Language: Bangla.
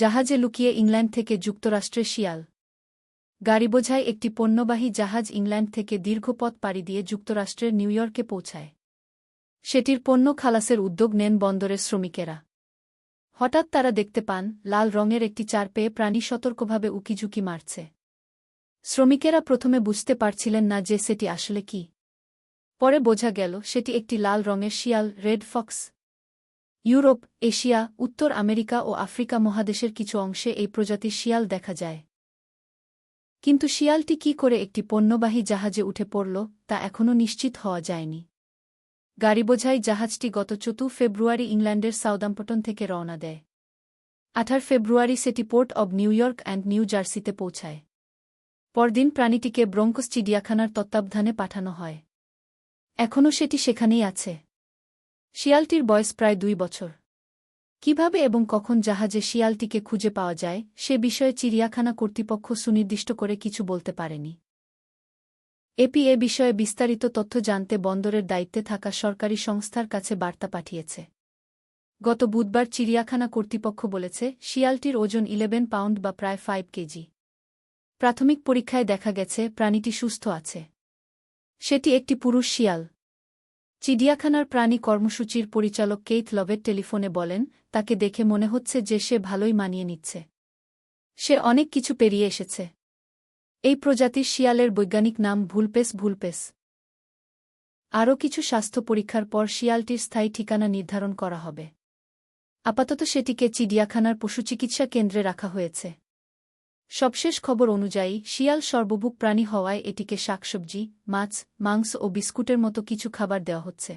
জাহাজে লুকিয়ে ইংল্যান্ড থেকে যুক্তরাষ্ট্রে শিয়াল। গাড়িবোঝাই একটি পণ্যবাহী জাহাজ ইংল্যান্ড থেকে দীর্ঘ পথ পাড়ি দিয়ে যুক্তরাষ্ট্রের নিউইয়র্কে পৌঁছায়। সেটির পণ্য খালাসের উদ্যোগ নেন বন্দরের শ্রমিকেরা। হঠাৎ তারা দেখতে পান লাল রঙের একটি চার পেয়ে প্রাণী সতর্কভাবে উকিঝুঁকি মারছে। শ্রমিকেরা প্রথমে বুঝতে পারছিলেন না যে সেটি আসলে কি। পরে বোঝা গেল সেটি একটি লাল রঙের শিয়াল, রেড ফক্স। ইউরোপ, এশিয়া, উত্তর আমেরিকা ও আফ্রিকা মহাদেশের কিছু অংশে এই প্রজাতির শিয়াল দেখা যায়। কিন্তু শিয়ালটি কী করে একটি পণ্যবাহী জাহাজে উঠে পড়ল তা এখনও নিশ্চিত হওয়া যায়নি। গাড়িবোঝাই জাহাজটি গত 4 ফেব্রুয়ারি ইংল্যান্ডের সাউদাম্পটন থেকে রওনা দেয়। 18 ফেব্রুয়ারি সেটি port of New York and new জার্সিতে পৌঁছায়। পরদিন প্রাণীটিকে ব্রঙ্কস চিড়িয়াখানার তত্ত্বাবধানে পাঠানো হয়। এখনও সেটি সেখানেই আছে। শিয়ালটির বয়স প্রায় 2 বছর। কিভাবে এবং কখন জাহাজে শিয়ালটিকে খুঁজে পাওয়া যায় সে বিষয়ে চিড়িয়াখানা কর্তৃপক্ষ সুনির্দিষ্ট করে কিছু বলতে পারেনি। এপি এ বিষয়ে বিস্তারিত তথ্য জানতে বন্দরের দায়িত্বে থাকা সরকারি সংস্থার কাছে বার্তা পাঠিয়েছে। গত বুধবার চিড়িয়াখানা কর্তৃপক্ষ বলেছে শিয়ালটির ওজন 11 পাউন্ড বা প্রায় 5 কেজি। প্রাথমিক পরীক্ষায় দেখা গেছে প্রাণীটি সুস্থ আছে। সেটি একটি পুরুষ শিয়াল। চিড়িয়াখানার প্রাণী কর্মসূচির পরিচালক কেইথ লভেট টেলিফোনে বলেন, তাকে দেখে মনে হচ্ছে যে সে ভালোই মানিয়ে নিচ্ছে। সে অনেক কিছু পেরিয়ে এসেছে। এই প্রজাতির শিয়ালের বৈজ্ঞানিক নাম ভুলপেস। আরও কিছু স্বাস্থ্য পরীক্ষার পর শিয়ালটির স্থায়ী ঠিকানা নির্ধারণ করা হবে। আপাতত সেটিকে চিড়িয়াখানার পশুচিকিৎসা কেন্দ্রে রাখা হয়েছে। সবশেষ খবর অনুযায়ী শিয়াল সর্বভুক প্রাণী হওয়ায় এটিকে শাকসবজি, মাছ, মাংস ও বিস্কুটের মতো কিছু খাবার দেওয়া হচ্ছে।